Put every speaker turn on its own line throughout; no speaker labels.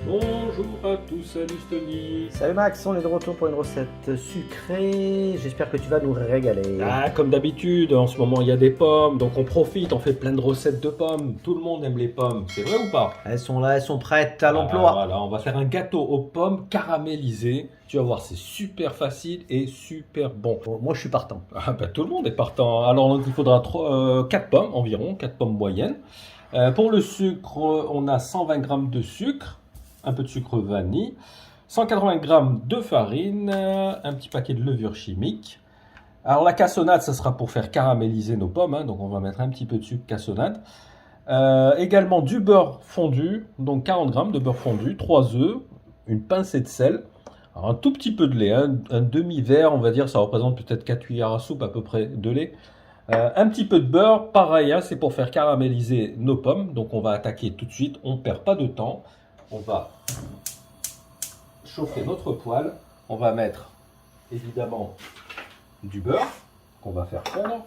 Bonjour à tous, salut Tony.
Salut Max, on est de retour pour une recette sucrée. J'espère que tu vas nous régaler.
Ah, comme d'habitude, en ce moment il y a des pommes, donc on profite, on fait plein de recettes de pommes. Tout le monde aime les pommes, c'est vrai ou pas?
Elles sont là, elles sont prêtes à l'emploi.
Voilà, on va faire un gâteau aux pommes caramélisé. Tu vas voir, c'est super facile et super bon.
Bon, moi je suis partant.
Ah, bah, tout le monde est partant. Alors donc, il faudra 4 pommes environ, 4 pommes moyennes. Pour le sucre, on a 120 g de sucre, un peu de sucre vanille, 180 g de farine, un petit paquet de levure chimique. Alors la cassonade, ça sera pour faire caraméliser nos pommes, hein, donc on va mettre un petit peu de sucre cassonade. Également du beurre fondu, donc 40 g de beurre fondu, 3 œufs, une pincée de sel. Alors un tout petit peu de lait, hein, un demi-verre, on va dire, ça représente peut-être 4 cuillères à soupe à peu près de lait. Un petit peu de beurre, pareil, hein, c'est pour faire caraméliser nos pommes. Donc on va attaquer tout de suite, on ne perd pas de temps. On va chauffer notre poêle. On va mettre évidemment du beurre qu'on va faire fondre.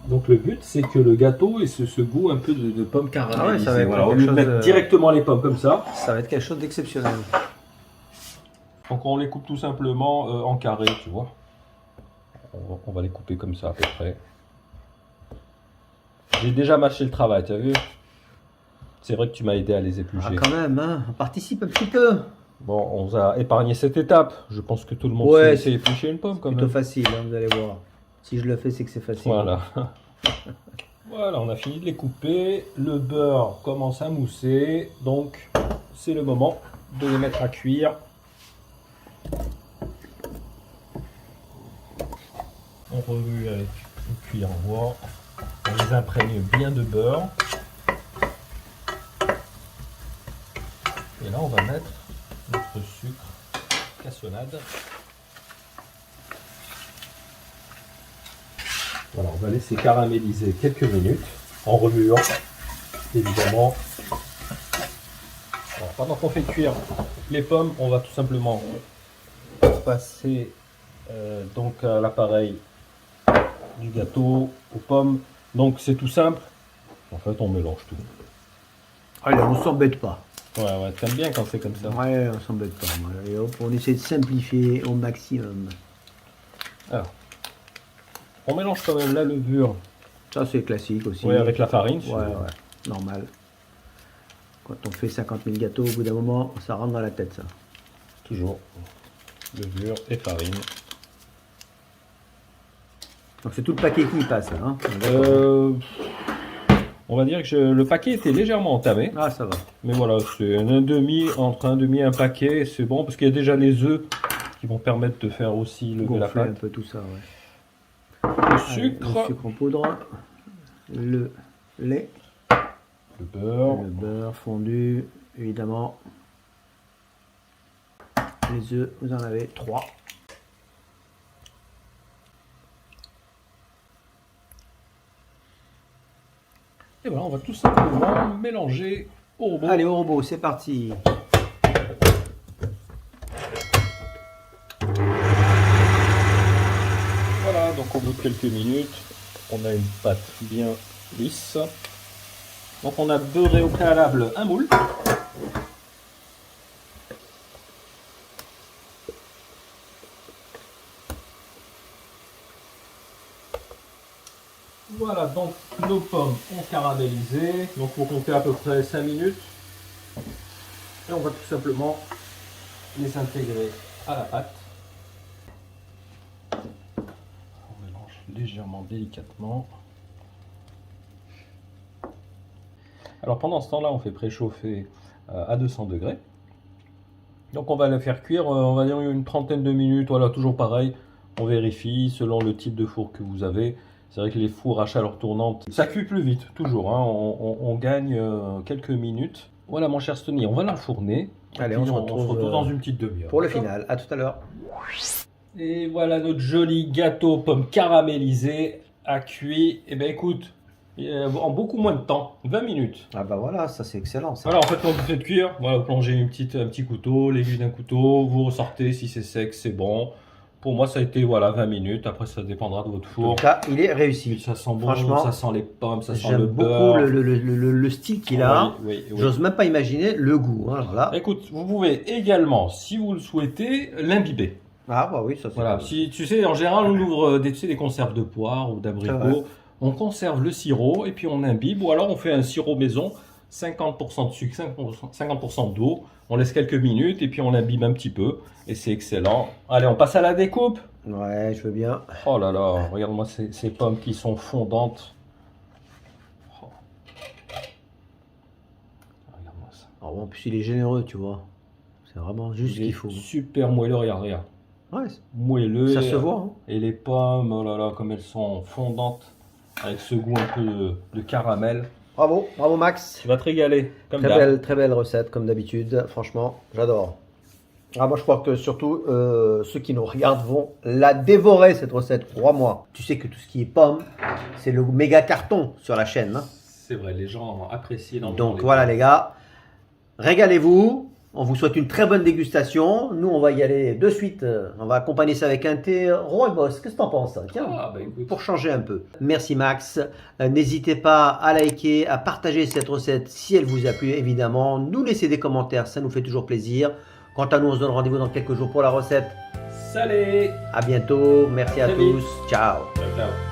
Donc le but c'est que le gâteau ait ce goût un peu de pommes caramélisées.
Ah ouais, ça va être
voilà, on
quelque
va mettre
chose,
directement les pommes comme ça.
Ça va être quelque chose d'exceptionnel.
Donc on les coupe tout simplement en carré, tu vois. On va les couper comme ça à peu près. J'ai déjà mâché le travail, tu as vu? C'est vrai que tu m'as aidé à les éplucher.
Ah quand même, hein, on participe un petit peu.
Bon, on vous a épargné cette étape. Je pense que tout le monde sait éplucher une pomme quand
Plutôt
même.
facile, hein, vous allez voir. Si je le fais, c'est que c'est facile.
Voilà. Voilà, on a fini de les couper. Le beurre commence à mousser. Donc, c'est le moment de les mettre à cuire. On remue avec une cuillère en bois. On les imprègne bien de beurre. Et là, on va mettre notre sucre cassonade. Voilà, on va laisser caraméliser quelques minutes en remuant, évidemment. Alors, pendant qu'on fait cuire les pommes, on va tout simplement passer donc à l'appareil du gâteau aux pommes. Donc c'est tout simple. En fait, on mélange tout.
Allez, on s'embête pas.
Ouais, t'aimes bien quand c'est comme ça.
Ouais, on s'embête pas. Allez, hop, on essaie de simplifier au maximum.
Alors, on mélange quand même la levure.
Ça, c'est classique aussi.
Oui, avec la farine.
Ouais, normal. Quand on fait 50 000 gâteaux, au bout d'un moment, ça rentre dans la tête, ça.
Toujours levure et farine.
Donc c'est tout le paquet qui passe, là, hein.
On va dire que le paquet était légèrement entamé.
Ah, ça va.
Mais voilà, c'est un demi, entre un demi et un paquet, c'est bon, parce qu'il y a déjà les œufs qui vont permettre de faire aussi lever la
Gonfler
pâte.
un peu tout ça, ouais.
Le sucre,
Le sucre en poudre, le lait,
le beurre,
le beurre fondu, évidemment. Les œufs, vous en avez 3.
et voilà, on va tout simplement mélanger au robot.
Allez, au robot, c'est parti.
Voilà, donc au bout de quelques minutes, on a une pâte bien lisse. Donc on a beurré au préalable un moule. Voilà, donc nos pommes ont caramélisé. Donc il faut compter à peu près 5 minutes. Et on va tout simplement les intégrer à la pâte. On mélange légèrement, délicatement. Alors pendant ce temps-là, on fait préchauffer à 200 degrés. Donc on va le faire cuire, on va dire une trentaine de minutes. Voilà, toujours pareil. On vérifie selon le type de four que vous avez. C'est vrai que les fours à chaleur tournante, ça cuit plus vite, toujours. Hein. On gagne quelques minutes. Voilà, mon cher Stony, on va l'enfourner.
Allez,
on
on
se
se
retrouve
retrouve
dans une petite demi-heure.
Pour le final, à tout à l'heure.
Et voilà notre joli gâteau pommes caramélisées à cuit. Et bien écoute, en beaucoup moins de temps, 20 minutes.
Ah bah voilà, ça c'est excellent. Ça.
Voilà, en fait, quand vous faites cuire, voilà, vous plongez un petit couteau, l'aiguille d'un couteau, vous ressortez, si c'est sec, c'est bon. Pour moi, ça a été voilà, 20 minutes. Après, ça dépendra de votre
En
four.
tout cas, il est
Puis
réussi.
ça sent bon,
Franchement,
ça sent les pommes, ça sent le
J'aime beaucoup
beurre.
le style qu'il a.
Oui, oui.
J'ose même pas imaginer le goût. Hein, alors là.
Écoute, vous pouvez également, si vous le souhaitez, l'imbiber.
Ah bah oui, ça c'est
Voilà. Si tu sais, en général, on ouvre tu sais, des conserves de poire ou
C'est vrai.
d'abricots. On conserve le sirop et puis on imbibe. Ou alors on fait un sirop maison, 50% de sucre, 50% d'eau. On laisse quelques minutes et puis on l'imbibe un petit peu. Et c'est excellent. Allez, on passe à la découpe.
Ouais, je veux bien.
Oh là là, regarde-moi ces pommes qui sont fondantes. Oh. Regarde-moi ça.
Alors bon, en plus il est généreux, tu vois. C'est vraiment juste ce
Il est
qu'il faut.
super moelleux, regarde, regarde.
Ouais,
Moelleux.
ça se voit. Hein.
Et les pommes, oh là là, comme elles sont fondantes. Avec ce goût un peu de caramel.
Bravo, bravo Max.
Tu vas te régaler, comme d'hab.
Très belle recette comme d'habitude. Franchement, j'adore. Ah, moi je crois que surtout ceux qui nous regardent vont la dévorer cette recette, crois-moi. Tu sais que tout ce qui est pommes, c'est le méga carton sur la chaîne. Hein.
C'est vrai, les gens apprécient énormément.
Donc voilà les gars, régalez-vous. On vous souhaite une très bonne dégustation. Nous on va y aller de suite. On va accompagner ça avec un thé Rooibos. Qu'est-ce que t'en penses? Tiens,
Ah, bah écoute.
pour changer un peu. Merci Max. N'hésitez pas à liker, à partager cette recette si elle vous a plu évidemment. Nous laisser des commentaires, ça nous fait toujours plaisir. Quant à nous, on se donne rendez-vous dans quelques jours pour la recette.
Salut.
À bientôt. Merci à
très
tous.
vite.
Ciao.
Ciao, ciao.